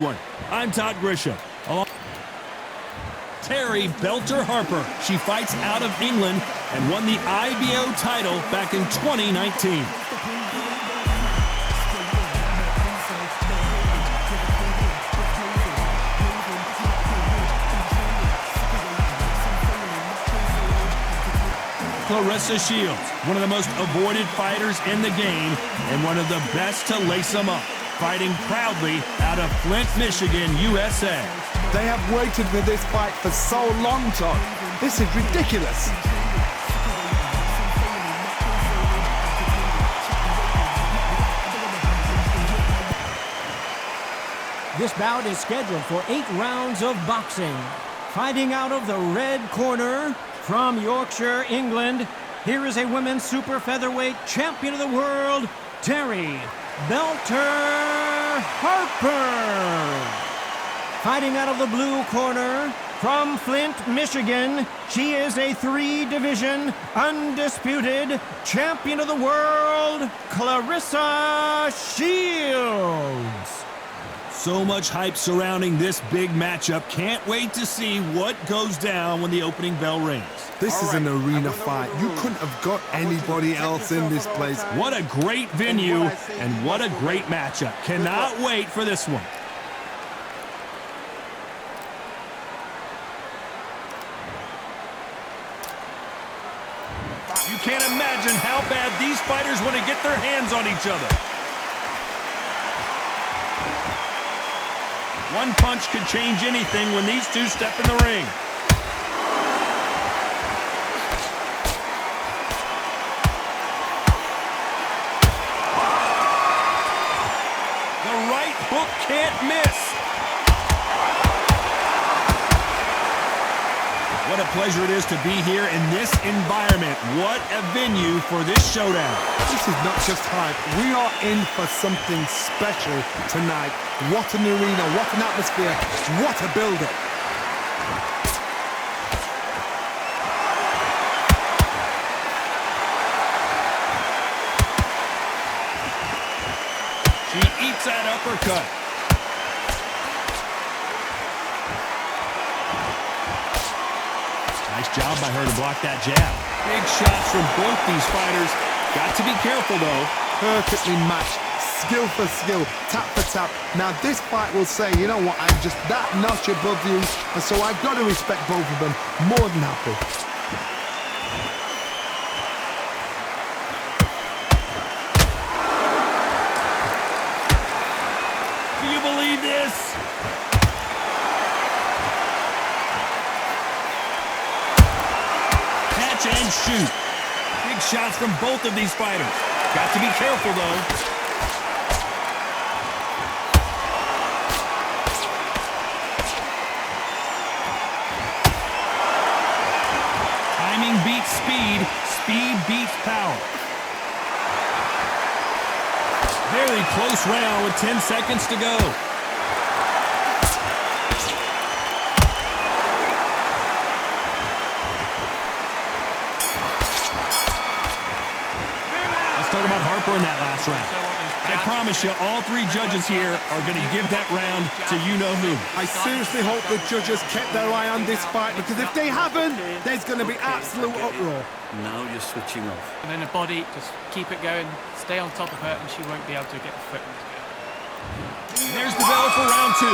I'm Todd Grisham. Terry Belter Harper. She fights out of England and won the IBO title back in 2019. Claressa Shields, one of the most avoided fighters in the game and one of the best to lace them up, fighting proudly out of Flint, Michigan, USA. They have waited for this fight for so long, Todd. This is ridiculous. This bout is scheduled for 8 rounds of boxing. Fighting out of the red corner from Yorkshire, England, here is a women's super featherweight champion of the world, Terry Belter Harper. Fighting out of the blue corner from Flint, Michigan, she is a 3-division, undisputed champion of the world, Claressa Shields. So much hype surrounding this big matchup. Can't wait to see what goes down when the opening bell rings. This is an arena fight. You couldn't have got anybody else in this place. What a great venue and what a great matchup. Cannot wait for this one. You can't imagine how bad these fighters want to get their hands on each other. One punch could change anything when these two step in the ring. The right hook can't miss. What a pleasure it is to be here in this environment. What a venue for this showdown. This is not just hype. We are in for something special tonight. What an arena, what an atmosphere, what a build-up. She eats that uppercut. Nice job by her to block that jab. Big shots from both these fighters. Got to be careful, though. Perfectly matched, skill for skill, tap for tap. Now this fight will say, you know what, I'm just that notch above you, and so I've got to respect both of them. More than happy. Do you believe this? Catch and shoot. Big shots from both of these fighters. Got to be careful, though. Timing beats speed. Speed beats power. Very close round with 10 seconds to go. Talk about Harper in that last round. I promise you, all 3 judges here are going to give that round to you-know-who. I seriously hope the judges kept their eye on this fight, because if they haven't, there's going to be absolute uproar. Now you're switching off. And then the body, just keep it going, stay on top of her, and she won't be able to get the foot. There's the bell for round 2.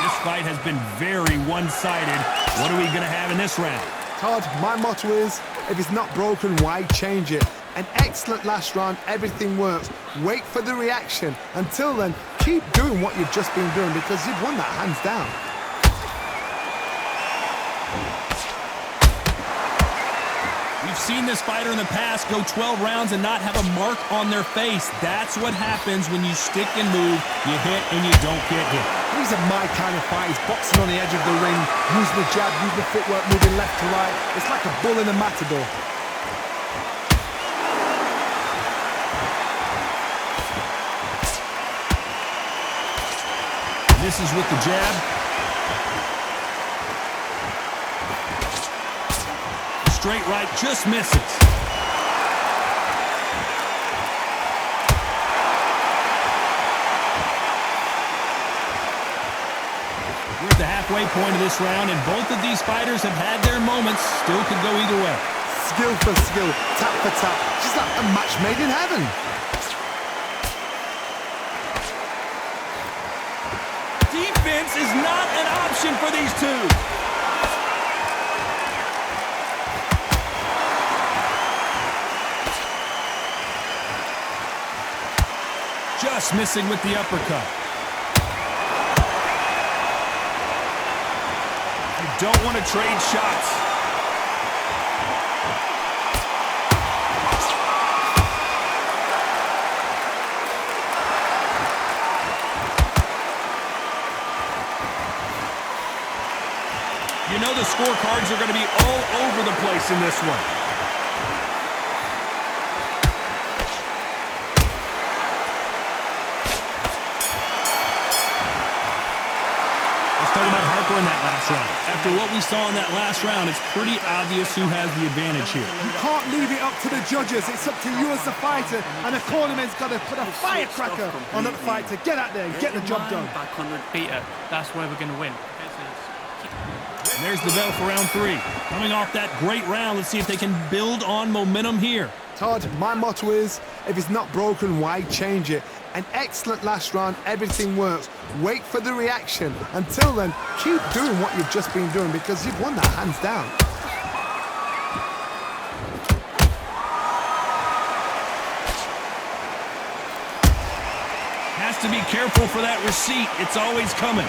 This fight has been very one-sided. What are we going to have in this round? Todd, my motto is, if it's not broken, why change it? An excellent last round, everything works. Wait for the reaction. Until then, keep doing what you've just been doing, because you've won that hands down. We've seen this fighter in the past go 12 rounds and not have a mark on their face. That's what happens when you stick and move, you hit and you don't get hit. These are my kind of fights, boxing on the edge of the ring, using the jab, using the footwork, moving left to right. It's like a bull in a matador. This is with the jab. Straight right just misses. We're at the halfway point of this round, and both of these fighters have had their moments. Still could go either way. Skill for skill, tap for tap. Just like a match made in heaven. Defense is not an option for these two. Just missing with the uppercut. You don't want to trade shots. You know the scorecards are going to be all over the place in this one. Let's talk about Harper in that last round. After what we saw in that last round, it's pretty obvious who has the advantage here. You can't leave it up to the judges. It's up to you as the fighter, and the cornerman's got to put a firecracker on that fight to get out there and get the job done. Back on the beater. That's where we're going to win. And there's the bell for round 3. Coming off that great round, let's see if they can build on momentum here. Todd, my motto is, if it's not broken, why change it? An excellent last round, everything works. Wait for the reaction. Until then, keep doing what you've just been doing because you've won that hands down. Has to be careful for that receipt. It's always coming.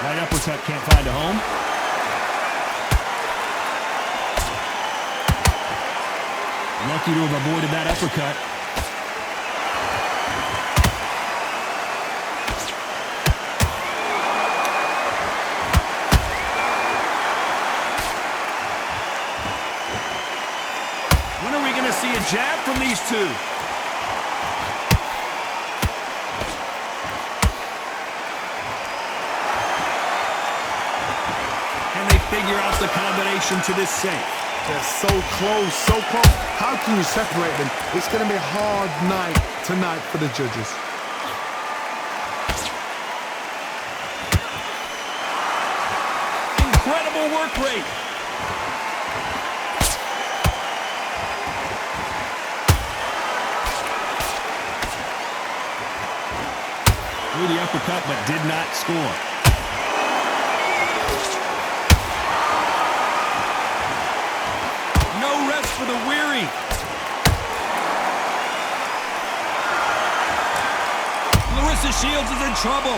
Right uppercut can't find a home. Lucky to have avoided that uppercut. When are we going to see a jab from these two? Figure out the combination to this safe. They're so close, so close. How can you separate them? It's going to be a hard night tonight for the judges. Incredible work rate. Threw the uppercut but did not score. For the weary. Claressa Shields is in trouble.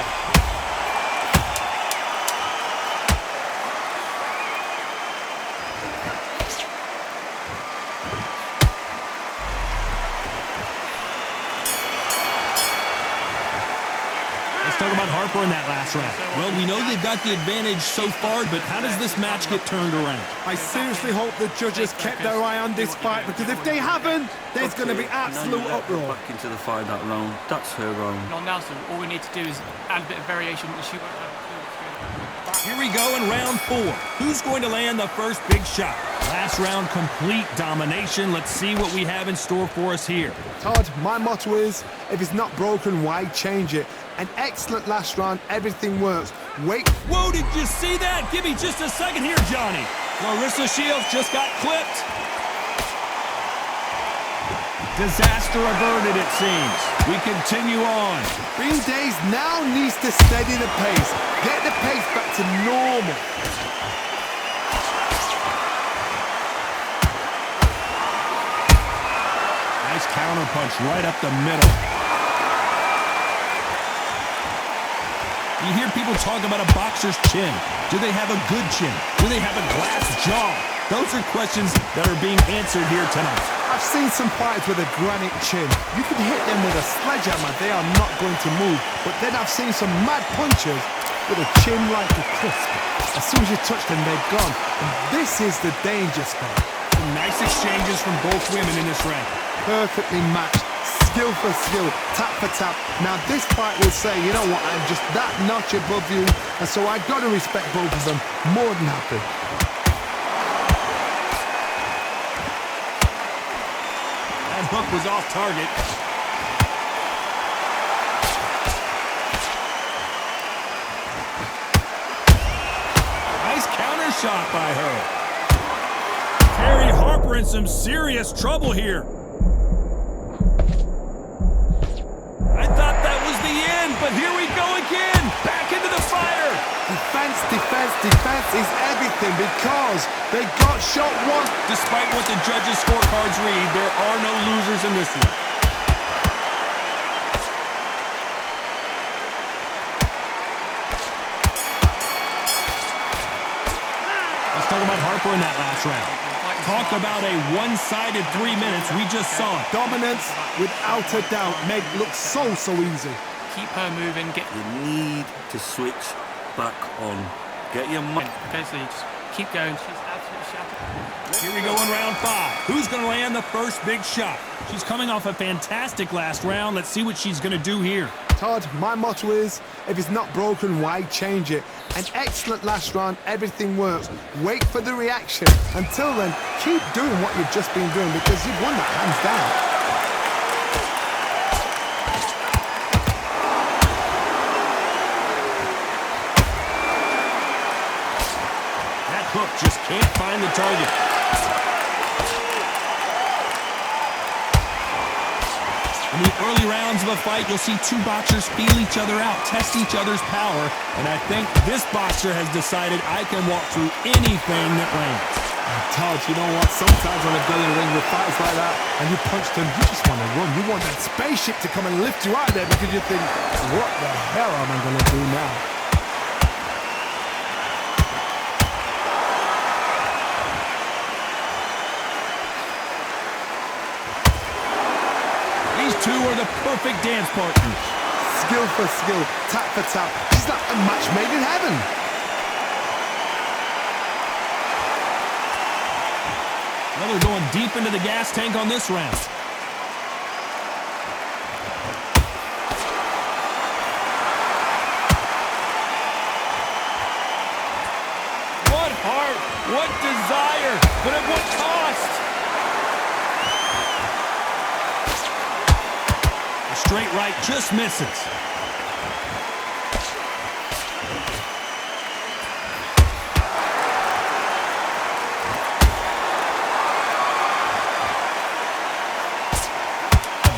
Let's talk about Harper in that last round. Well, we know they've got the advantage so far, but how does this match get turned around? I seriously hope the judges kept their eye on this fight because if they haven't, there's going to be absolute uproar. Back into the fight that round. That's her round. On Nelson, all we need to do is add a bit of variation that she won't have. Here we go in round 4. Who's going to land the first big shot? Last round, complete domination. Let's see what we have in store for us here. Todd, my motto is, if it's not broken, why change it? An excellent last round, everything works. Wait. Whoa, did you see that? Give me just a second here, Johnny. Claressa Shields just got clipped. Disaster averted, it seems. We continue on. Green Days now needs to steady the pace. Get the pace back to normal. Nice counter punch right up the middle. You hear people talk about a boxer's chin. Do they have a good chin? Do they have a glass jaw? Those are questions that are being answered here tonight. I've seen some fights with a granite chin. You can hit them with a sledgehammer, they are not going to move. But then I've seen some mad punchers with a chin like a crisp. As soon as you touch them, they're gone. And this is the danger spot. Some nice exchanges from both women in this round. Perfectly matched. Skill for skill, tap for tap. Now this fight will say, you know what, I'm just that notch above you, and so I've got to respect both of them more than happy. That hook was off target. Nice counter shot by her. Terry Harper in some serious trouble here. I thought that was the end, but here we go again. Back into the fire. Defense, defense, defense is everything because they got shot one. Despite what the judges' scorecards read, there are no losers in this one. Let's talk about Harper in that last round. Talk about a one-sided 3 minutes. We just saw it. Dominance, without a doubt, Meg looks so easy. Keep her moving. You need to switch back on. Get your mind. Okay, so you just keep going. She's absolutely shattered. Here we go in round 5. Who's going to land the first big shot? She's coming off a fantastic last round. Let's see what she's going to do here. Todd, my motto is, if it's not broken, why change it? An excellent last round, everything works. Wait for the reaction. Until then, keep doing what you've just been doing because you've won that hands down. Hook just can't find the target. In the early rounds of a fight, you'll see two boxers feel each other out, test each other's power, and I think this boxer has decided I can walk through anything that lands. Todd, you know what? Sometimes when I go in the ring with fights like that and you punch them, you just want to run. You want that spaceship to come and lift you out of there because you think, what the hell am I going to do now? Two are the perfect dance partners. Skill for skill, tap for tap. She's like a match made in heaven. Well, they're going deep into the gas tank on this round. What heart, what desire, but at what cost? Straight right just misses. A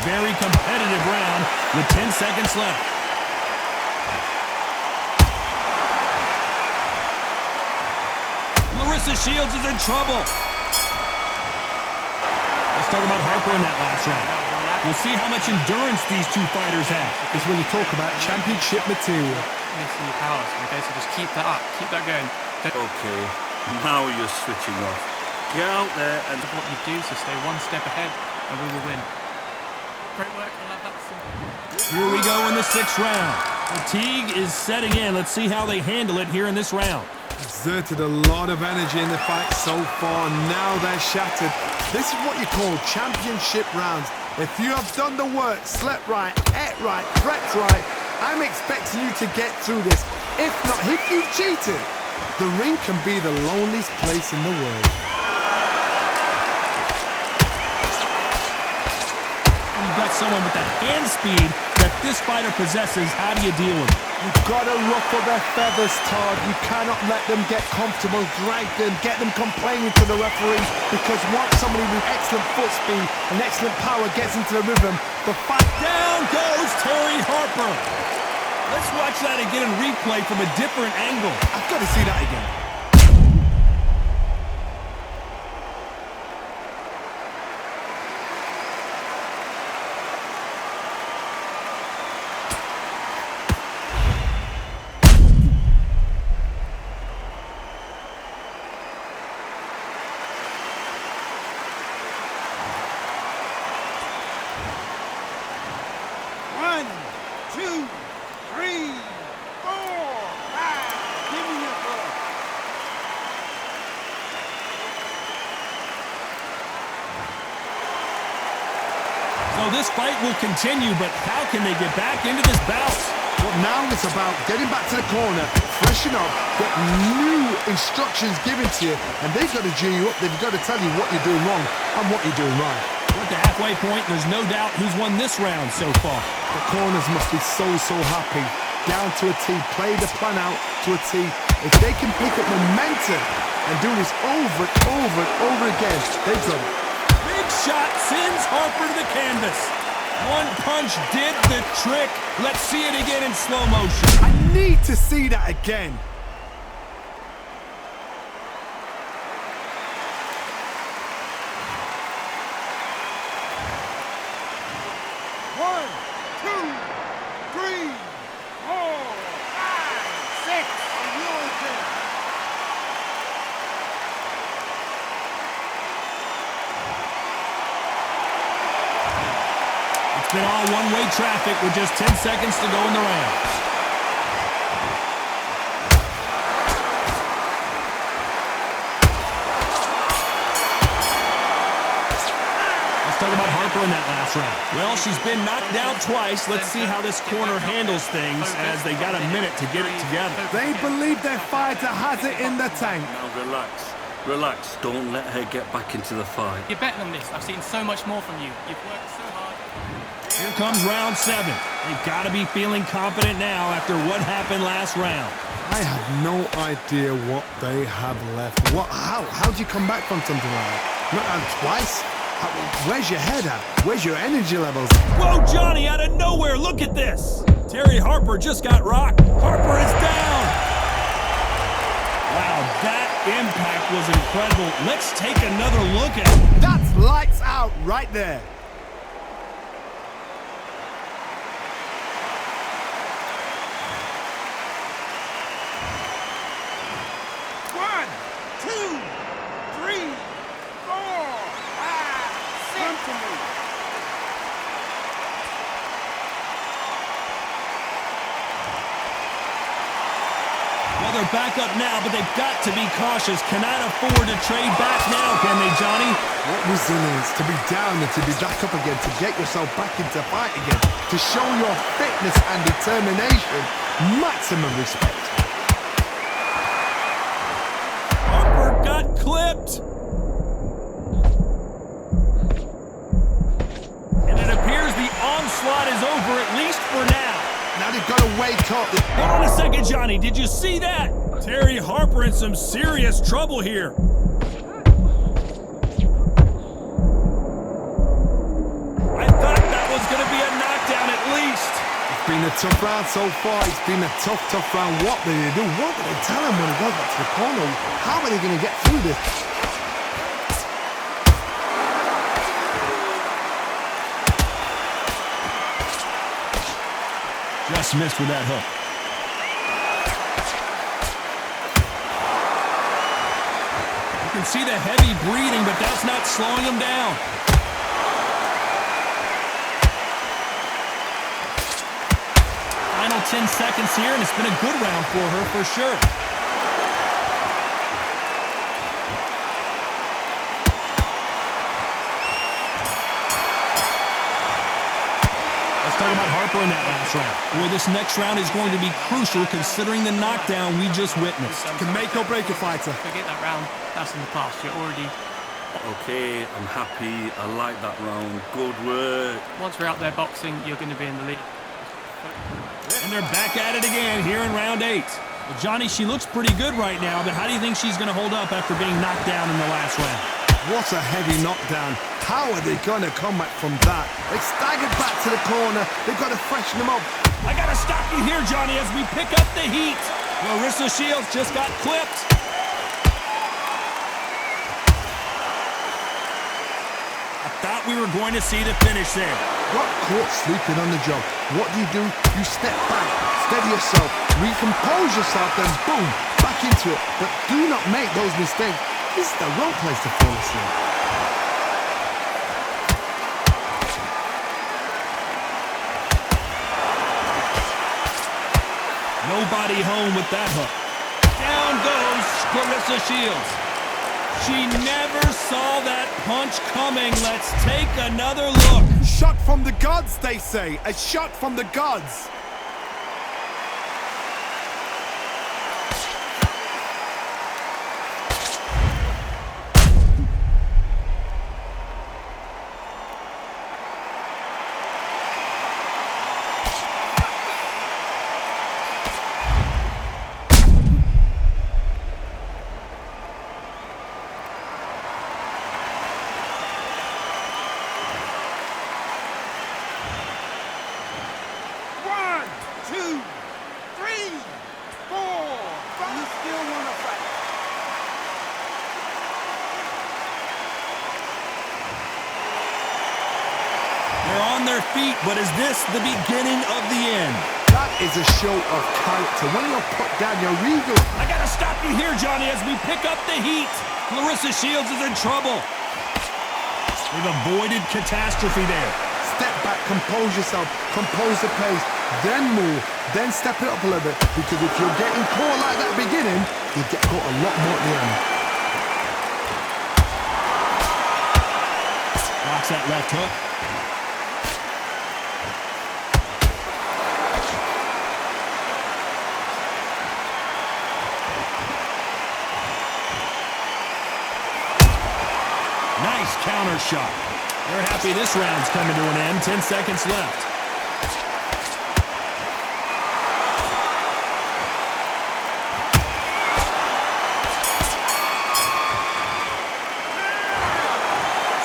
very competitive round with 10 seconds left. Claressa Shields is in trouble. Let's talk about Harper in that last round. We'll see how much endurance these two fighters have. It's when you talk about championship material. Missing your powers. Okay, so just keep that up. Keep that going. Okay, now you're switching off. Get out there and... What you do, so stay one step ahead and we will win. Great work. I love that. Here we go in the 6th round. Fatigue is setting in. Let's see how they handle it here in this round. Exerted a lot of energy in the fight so far. Now they're shattered. This is what you call championship rounds. If you have done the work, slept right, ate right, prepped right, I'm expecting you to get through this. If not, if you've cheated, the ring can be the loneliest place in the world. You've got someone with that hand speed that this fighter possesses. How do you deal with it? You've got to ruffle their feathers, Todd. You cannot let them get comfortable, drag them, get them complaining to the referee, because once somebody with excellent foot speed and excellent power gets into the rhythm, the fight... Down goes Terry Harper. Let's watch that again in replay from a different angle. I've got to see that again. So this fight will continue, but how can they get back into this bout? Well, now it's about getting back to the corner, freshen up, get new instructions given to you, and they've got to G you up. They've got to tell you what you're doing wrong and what you're doing right. We're at the halfway point. There's no doubt who's won this round so far. The corners must be so happy. Down to a T, play the plan out to a T. If they can pick up momentum and do this over and over again, they've done it. Big shot sends Harper to the canvas. One punch did the trick. Let's see it again in slow motion. I need to see that again. It's been all one-way traffic with just 10 seconds to go in the rounds. Let's talk about Harper in that last round. Well, she's been knocked down twice. Let's see how this corner handles things as they got a minute to get it together. They believe their fighter has it in the tank. Now relax. Relax. Don't let her get back into the fight. You're betting on this. I've seen so much more from you. You've worked so hard. Here comes round 7. They've got to be feeling confident now after what happened last round. I have no idea what they have left. How do you come back from something like that? Not out twice? Where's your head at? Where's your energy levels? Whoa, Johnny, out of nowhere, look at this. Terry Harper just got rocked. Harper is down. Wow, that impact was incredible. Let's take another look at it. That's lights out right there. Well, they're back up now, but they've got to be cautious. Cannot afford to trade back now, can they, Johnny? What resilience to be down and to be back up again, to get yourself back into fight again, to show your fitness and determination. Maximum respect. Harper got clipped. And it appears the onslaught is over, at least for now. Now they've got to wake up. Hold on a second, Johnny. Did you see that? Terry Harper in some serious trouble here. I thought that was going to be a knockdown at least. It's been a tough round so far. It's been a tough round. What do they do? What do they tell him when he goes back to the corner? How are they going to get through this? Just missed with that hook. You can see the heavy breathing, but that's not slowing him down. Final 10 seconds here, and it's been a good round for her for sure. Talking about Harper in that last round. Boy, this next round is going to be crucial considering the knockdown we just witnessed. Can make or break a fighter. Forget that round. That's in the past. You're already... Okay, I'm happy. I like that round. Good work. Once we're out there boxing, you're going to be in the lead. And they're back at it again here in round 8. Well, Johnny, she looks pretty good right now, but how do you think she's going to hold up after being knocked down in the last round? What a heavy knockdown. How are they going to come back from that? They staggered back to the corner. They've got to freshen them up. I got to stop you here, Johnny, as we pick up the heat. Claressa Shields just got clipped. I thought we were going to see the finish there. Got caught sleeping on the job. What do? You step back, steady yourself, recompose yourself, then boom, back into it. But do not make those mistakes. This is the wrong place to fall asleep. Nobody home with that hook. Down goes Claressa Shields. She never saw that punch coming. Let's take another look. Shot from the gods, they say. A shot from the gods. on their feet, but is this the beginning of the end? That is a show of character. When you're put down, you're regal. I gotta stop you here, Johnny, as we pick up the heat. Clarissa Shields is in trouble. They've avoided catastrophe there. Step back, compose yourself, compose the pace, then move, then step it up a little bit. Because if you're getting caught like that beginning, you get caught a lot more at the end. Blocks that left hook. Nice counter shot. They're happy this round's coming to an end. 10 seconds left.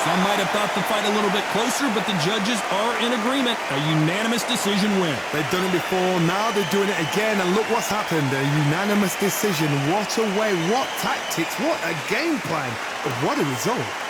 Some might have thought the fight a little bit closer, but the judges are in agreement. A unanimous decision win. They've done it before, now they're doing it again, and look what's happened. A unanimous decision. What a way, what tactics, what a game plan. What a result.